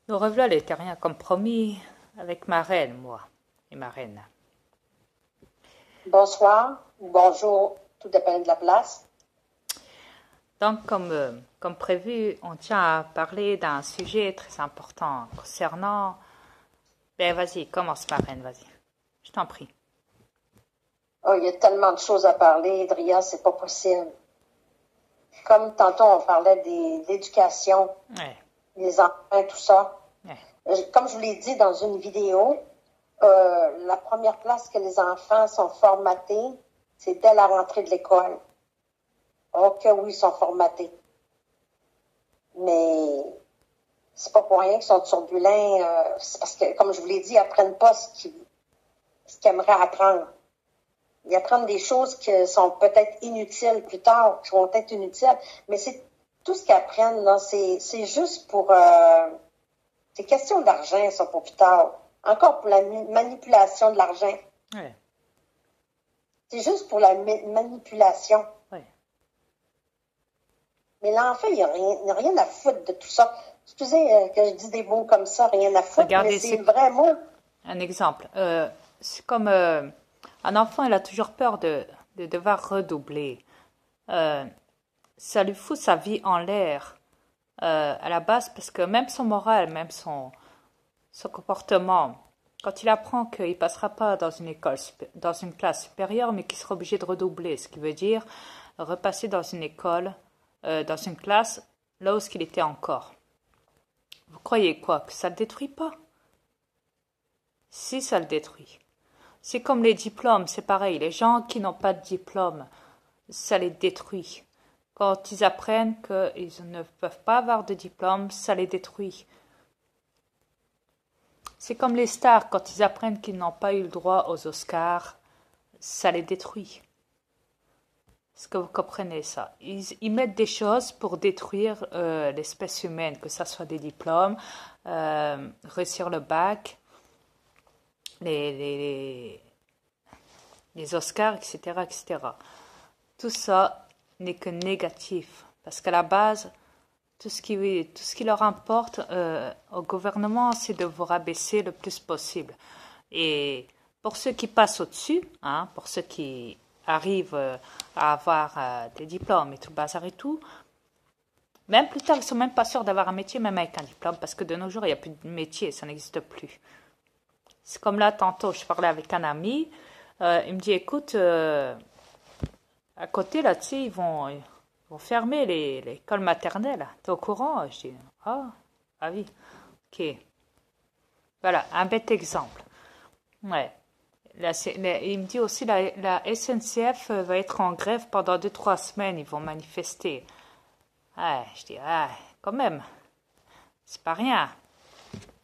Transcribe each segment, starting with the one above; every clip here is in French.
Nous revoilà les terriens comme promis avec ma reine, moi, et ma reine. Bonsoir ou bonjour, tout dépend de la place. Donc, comme prévu, on tient à parler d'un sujet très important concernant... Ben, vas-y, commence, ma reine, vas-y. Je t'en prie. Oh, il y a tellement de choses à parler, Adria, c'est pas possible. Comme tantôt, on parlait de l'éducation, Ouais, les enfants, tout ça. ouais, Comme je vous l'ai dit dans une vidéo, la première place que les enfants sont formatés, c'est dès la rentrée de l'école. Oh que oui, ils sont formatés. Mais c'est pas pour rien qu'ils sont turbulents. C'est parce que, comme je vous l'ai dit, ils apprennent pas ce qu'ils aimeraient apprendre. Ils apprennent des choses qui sont peut-être inutiles plus tard, qui vont être inutiles, mais c'est tout ce qu'ils apprennent, là, c'est juste pour... c'est question d'argent, ça, pour plus tard. Encore pour la manipulation de l'argent. ouais, C'est juste pour la manipulation. ouais. Mais l'enfant, il a rien à foutre de tout ça. Excusez que je dis des mots comme ça, rien à foutre, mais Regardez, c'est c'est vrai mot. un exemple. C'est comme un enfant, il a toujours peur de devoir redoubler. Euh, Ça lui fout sa vie en l'air à la base parce que même son moral, même son comportement, quand il apprend qu'il ne passera pas dans une école, dans une classe supérieure, mais qu'il sera obligé de redoubler, ce qui veut dire repasser dans une école, dans une classe, là où il était encore. Vous croyez quoi? Que ça ne le détruit pas? Si, ça le détruit. C'est comme les diplômes, c'est pareil. Les gens qui n'ont pas de diplôme, ça les détruit. Quand ils apprennent qu'ils ne peuvent pas avoir de diplôme, ça les détruit. C'est comme les stars, quand ils apprennent qu'ils n'ont pas eu le droit aux Oscars, ça les détruit. Est-ce que vous comprenez ça? Ils mettent des choses pour détruire l'espèce humaine, que ce soit des diplômes, réussir le bac, les, les, les Oscars, etc., etc. Tout ça n'est que négatif, parce qu'à la base, tout ce qui leur importe au gouvernement, c'est de vous rabaisser le plus possible. Et pour ceux qui passent au-dessus, hein, pour ceux qui arrivent à avoir des diplômes et tout le bazar et tout, même plus tard, ils sont même pas sûrs d'avoir un métier, même avec un diplôme, parce que de nos jours, il n'y a plus de métier, ça n'existe plus. C'est comme là, tantôt, je parlais avec un ami, il me dit, écoute, à côté, là, tu sais, ils vont fermer l'école maternelle. T'es au courant? Je dis, ah oui, ok. Voilà, un bête exemple. Ouais. Il me dit aussi la SNCF va être en grève pendant 2, 3 semaines. Ils vont manifester. Ouais, je dis, quand même, c'est pas rien.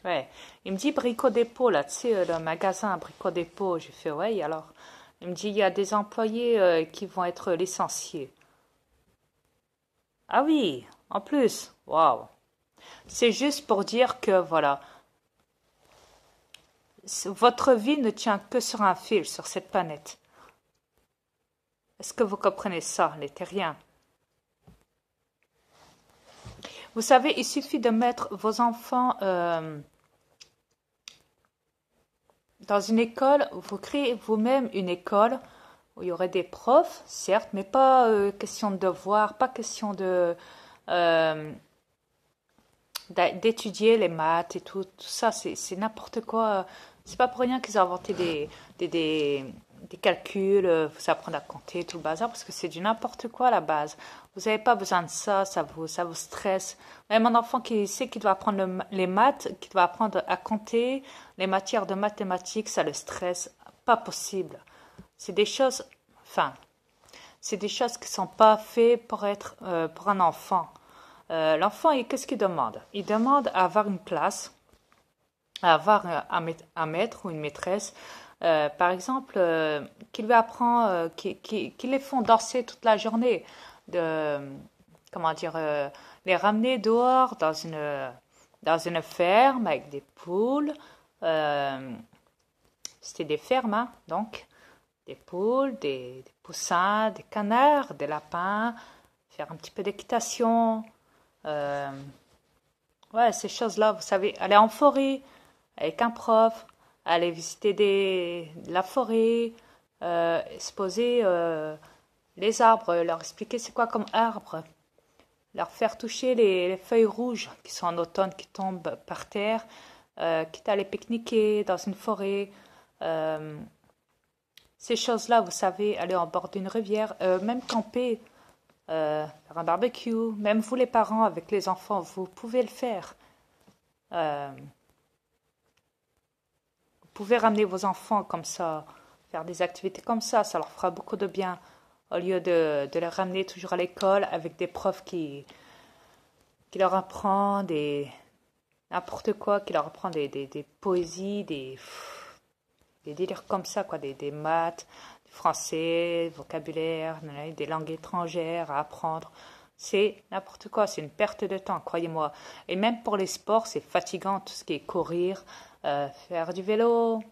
Ouais. Il me dit Brico Dépôt, là, tu sais, le magasin Brico Dépôt. J'ai fait, ouais, alors. Il me dit, il y a des employés qui vont être licenciés. Ah oui, en plus, waouh. C'est juste pour dire que, voilà, votre vie ne tient que sur un fil sur cette planète. Est-ce que vous comprenez ça, les terriens? Vous savez, il suffit de mettre vos enfants dans une école, vous créez vous-même une école où il y aurait des profs, certes, mais pas question de devoir, pas question euh, d'étudier les maths et tout ça, c'est n'importe quoi. C'est pas pour rien qu'ils ont inventé des, des, des calculs, vous apprendre à compter, tout le bazar, parce que c'est du n'importe quoi à la base. Vous n'avez pas besoin de ça, ça vous stresse. Même un enfant qui sait qu'il doit apprendre les maths, qui doit apprendre à compter, les matières de mathématiques, ça le stresse. Pas possible. C'est des choses, enfin, c'est des choses qui sont pas faites pour être pour un enfant. L'enfant, qu'est-ce qu'il demande? Il demande à avoir une classe, à avoir un maître ou une maîtresse, par exemple, qui lui apprend, qui les font danser toute la journée, de, comment dire, les ramener dehors dans une ferme avec des poules. euh, C'était des fermes, hein, donc des poules, des poussins, des canards, des lapins, faire un petit peu d'équitation, euh, Ouais, ces choses-là, vous savez, aller en forêt avec un prof, aller visiter la forêt, se poser les arbres, leur expliquer c'est quoi comme arbre, leur faire toucher les feuilles rouges qui sont en automne, qui tombent par terre, quitte à aller pique-niquer dans une forêt. euh, Ces choses-là, vous savez, aller en bord d'une rivière, même camper, faire un barbecue, même vous les parents avec les enfants, vous pouvez le faire. Euh, vous pouvez ramener vos enfants comme ça, faire des activités comme ça leur fera beaucoup de bien. Au lieu de les ramener toujours à l'école avec des profs qui leur apprend n'importe quoi, qui leur apprend des poésies, des délires comme ça, quoi, des maths, du français, vocabulaire, des langues étrangères à apprendre. C'est n'importe quoi, c'est une perte de temps, croyez-moi. Et même pour les sports, c'est fatigant, tout ce qui est courir, faire du vélo,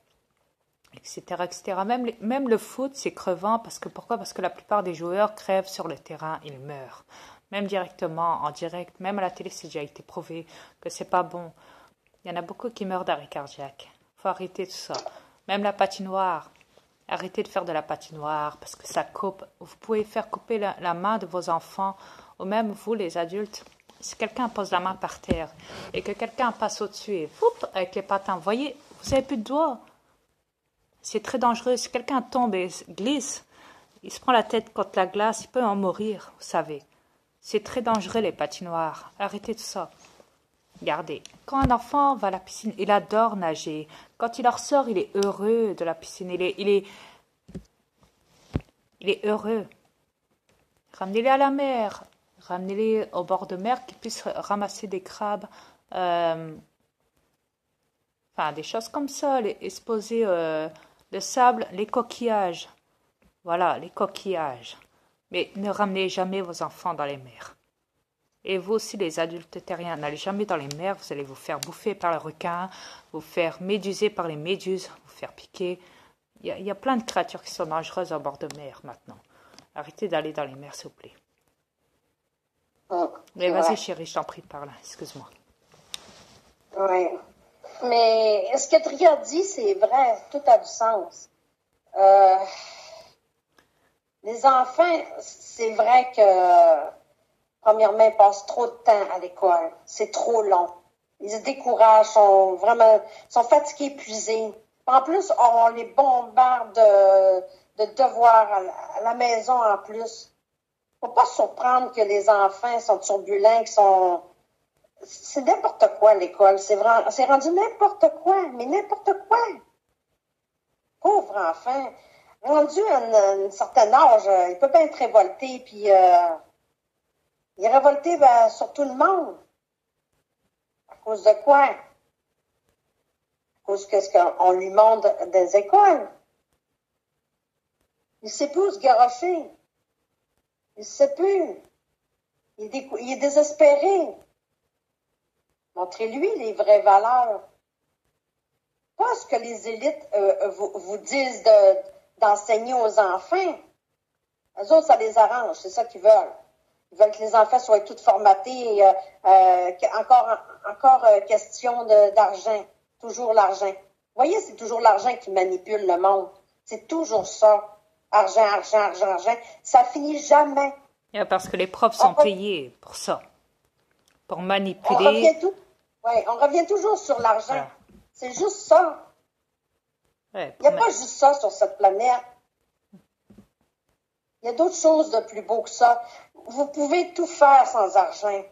etc., etc. Même le foot, c'est crevant, parce que pourquoi? Parce que la plupart des joueurs crèvent sur le terrain, ils meurent. Même directement, en direct, même à la télé, c'est déjà été prouvé que c'est pas bon. Il y en a beaucoup qui meurent d'arrêt cardiaque. Faut arrêter tout ça. Même la patinoire. Arrêtez de faire de la patinoire parce que ça coupe. Vous pouvez faire couper la main de vos enfants ou même vous, les adultes. Si quelqu'un pose la main par terre et que quelqu'un passe au-dessus et foup, avec les patins, vous voyez, vous n'avez plus de doigts. C'est très dangereux. Si quelqu'un tombe et glisse, il se prend la tête contre la glace, il peut en mourir, vous savez. C'est très dangereux les patinoires. Arrêtez tout ça. Regardez, quand un enfant va à la piscine, il adore nager. Quand il en ressort, il est heureux de la piscine. Il est heureux. Ramenez-les à la mer. Ramenez-les au bord de mer qu'ils puissent ramasser des crabes. Enfin, des choses comme ça. Exposer le sable, les coquillages. Voilà, les coquillages. Mais ne ramenez jamais vos enfants dans les mers. Et vous aussi, les adultes terriens, n'allez jamais dans les mers, vous allez vous faire bouffer par les requins, vous faire méduser par les méduses, vous faire piquer. Il y a plein de créatures qui sont dangereuses à bord de mer maintenant. Arrêtez d'aller dans les mers, s'il vous plaît. Mais vas-y, chérie, je t'en prie, parle, excuse-moi. Oui. Mais ce que Tria dit, c'est vrai, tout a du sens. Les enfants, c'est vrai que premièrement, ils passent trop de temps à l'école. C'est trop long. Ils se découragent, sont fatigués, épuisés. En plus, on les bombarde de devoirs à la maison en plus. Faut pas se surprendre que les enfants sont turbulents, c'est n'importe quoi l'école. C'est rendu n'importe quoi, mais n'importe quoi. Pauvre enfant. Rendu à un certain âge, il peut pas être révolté, puis il est révolté sur tout le monde. À cause de quoi? À cause de ce qu'on lui montre des écoles. Il ne sait plus où se garrocher. Il ne sait plus. Il est désespéré. Montrez-lui les vraies valeurs. Pas ce que les élites vous disent d'enseigner aux enfants. Eux autres, ça les arrange. C'est ça qu'ils veulent. Ils veulent que les enfants soient tous formatés. Encore question d'argent. Toujours l'argent. Vous voyez, c'est toujours l'argent qui manipule le monde. C'est toujours ça. Argent, argent, argent, argent. Ça finit jamais. Parce que les profs sont payés pour ça. Pour manipuler. On revient toujours sur l'argent. Voilà. C'est juste ça. Ouais, il n'y a pas juste ça sur cette planète. Il y a d'autres choses de plus beau que ça. Vous pouvez tout faire sans argent.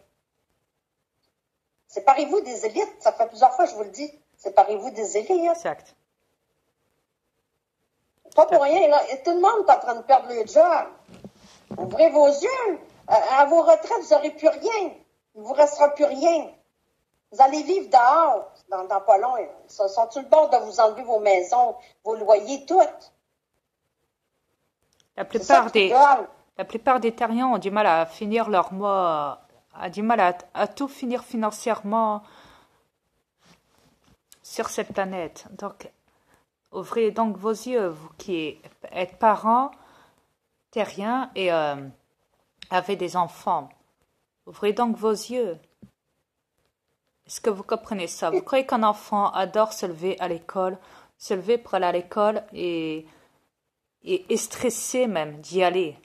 Séparez-vous des élites. Ça fait plusieurs fois que je vous le dis. Séparez-vous des élites. Exact. Pas pour rien. Là. Tout le monde est en train de perdre le job. Ouvrez vos yeux. À vos retraites, vous n'aurez plus rien. Il ne vous restera plus rien. Vous allez vivre dehors, dans pas long. Ils sont sur le bord de vous enlever vos maisons, vos loyers, tout. La plupart des terriens ont du mal à finir leur mois, a du mal à tout finir financièrement sur cette planète. Donc, ouvrez donc vos yeux, vous qui êtes parents terriens et avez des enfants. Ouvrez donc vos yeux. Est-ce que vous comprenez ça? Vous croyez qu'un enfant adore se lever à l'école, se lever pour aller à l'école et stressé même d'y aller?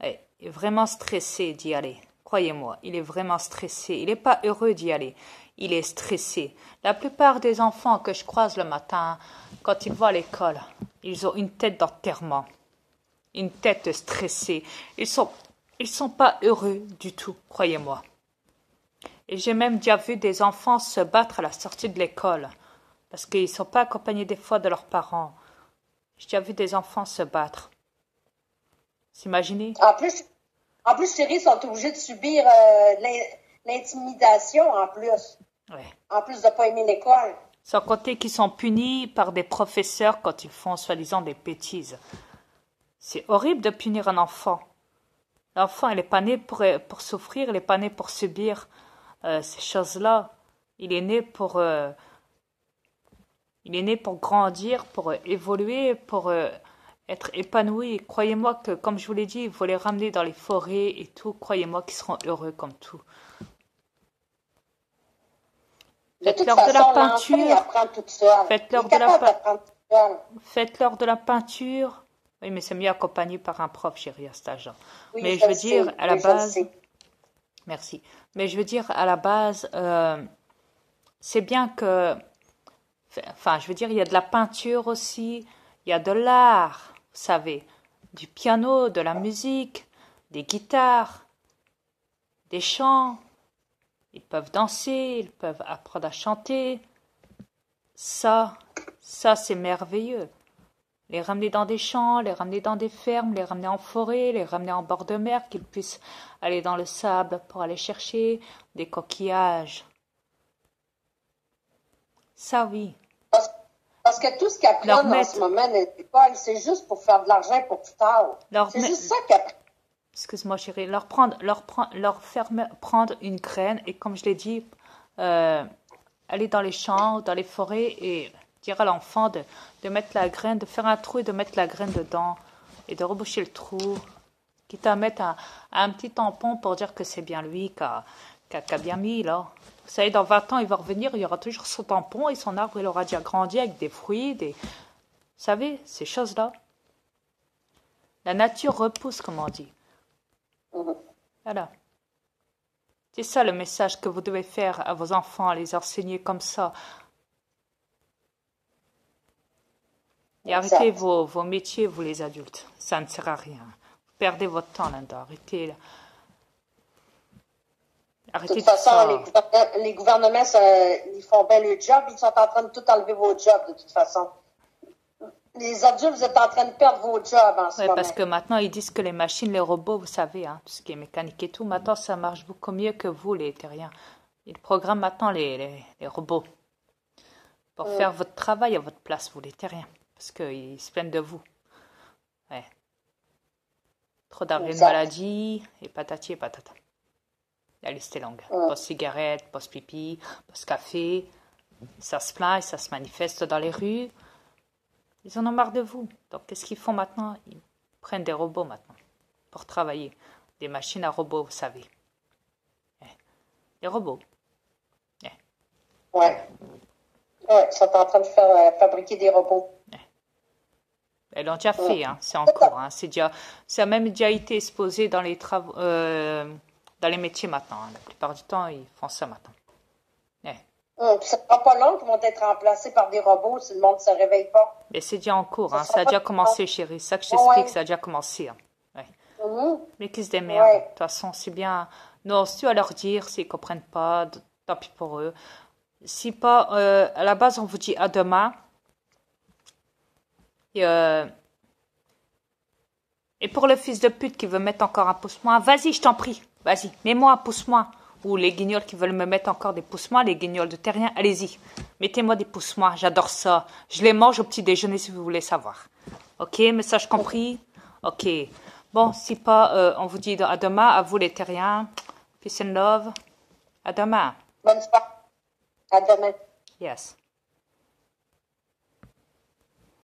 Il est vraiment stressé d'y aller. Croyez-moi, il est vraiment stressé. Il n'est pas heureux d'y aller. Il est stressé. La plupart des enfants que je croise le matin, quand ils vont à l'école, ils ont une tête d'enterrement, une tête stressée. Ils sont pas heureux du tout, croyez-moi. Et j'ai même déjà vu des enfants se battre à la sortie de l'école parce qu'ils ne sont pas accompagnés des fois de leurs parents. J'ai déjà vu des enfants se battre. S'imaginer? En plus, chérie, ils sont obligés de subir l'intimidation en plus. Ouais. En plus de ne pas aimer l'école. Sans compter qu'ils sont punis par des professeurs quand ils font soi-disant des bêtises. C'est horrible de punir un enfant. L'enfant, il n'est pas né pour souffrir, il n'est pas né pour subir ces choses-là. Il est né pour grandir, pour évoluer, pour être épanoui. Croyez-moi que, comme je vous l'ai dit, il faut les ramener dans les forêts et tout. Croyez-moi qu'ils seront heureux comme tout. Faites-leur de la peinture. Faites-leur de la peinture. Oui, mais c'est mieux accompagné par un prof, chérie, à cet âge-là. Oui, mais je veux dire, à la base... Merci. Mais je veux dire, à la base, c'est bien que... Enfin, je veux dire, il y a de la peinture aussi, il y a de l'art, vous savez, du piano, de la musique, des guitares, des chants. Ils peuvent danser, ils peuvent apprendre à chanter. Ça, c'est merveilleux. Les ramener dans des champs, les ramener dans des fermes, les ramener en forêt, les ramener en bord de mer, qu'ils puissent aller dans le sable pour aller chercher des coquillages. Ça, oui. Parce que tout ce qu'ils apprennent en ce moment à l'école, c'est juste pour faire de l'argent pour plus tard. C'est juste ça qu'ils apprennent. Excuse-moi, chérie. Leur faire prendre une graine et, comme je l'ai dit, aller dans les champs, dans les forêts et dire à l'enfant de mettre la graine, de faire un trou et de mettre la graine dedans et de reboucher le trou, quitte à mettre un petit tampon pour dire que c'est bien lui qui a bien mis, là. Vous savez, dans 20 ans, il va revenir, il y aura toujours son tampon et son arbre, il aura déjà grandi avec des fruits, Vous savez, ces choses-là. La nature repousse, comme on dit. Voilà. C'est ça le message que vous devez faire à vos enfants, à les enseigner comme ça. Et arrêtez vos métiers, vous les adultes. Ça ne sert à rien. Vous perdez votre temps là-dedans. Arrêtez. De toute façon, les gouvernements, ils font bien le job. Ils sont en train de tout enlever vos jobs, de toute façon. Les adultes, vous êtes en train de perdre vos jobs en ce moment. Oui, parce que maintenant, ils disent que les machines, les robots, vous savez, tout ce qui est mécanique et tout, maintenant, ça marche beaucoup mieux que vous, les terriens. Ils programment maintenant les robots pour faire votre travail à votre place, vous, les terriens. Parce qu'ils se plaignent de vous. Ouais. Trop d'arrêts de maladie, et patati et patata. La liste est longue. Post-cigarette, post-pipi, post-café. Ça se plaint et ça se manifeste dans les rues. Ils en ont marre de vous. Donc, qu'est-ce qu'ils font maintenant? Ils prennent des robots maintenant pour travailler. Des machines à robots, vous savez. Des robots. Ouais, ils sont en train de fabriquer des robots. Ils l'ont déjà fait, c'est en cours. Ça a même déjà été exposé dans les travaux, dans les métiers maintenant. La plupart du temps, ils font ça maintenant. Ça ne sera pas long qu'ils vont être remplacés par des robots si le monde ne se réveille pas. Mais c'est déjà en cours, ça a déjà commencé, chérie. C'est ça que je t'explique, ça a déjà commencé. Mais qu'ils se démerdent. De toute façon, c'est bien. Non, si tu vas leur dire, s'ils ne comprennent pas, tant pis pour eux. Si pas, à la base, on vous dit à demain. Et pour le fils de pute qui veut mettre encore un pouce-moi, vas-y, je t'en prie. Vas-y, mets-moi un pouce-moi. Ou les guignols qui veulent me mettre encore des pouces-moi, les guignols de terrien, allez-y. Mettez-moi des pouces-moi, j'adore ça. Je les mange au petit déjeuner si vous voulez savoir. Ok, message compris? Ok. Bon, si pas, on vous dit à demain, à vous les terriens. Peace and love. À demain. Bonne soirée. À demain. Yes.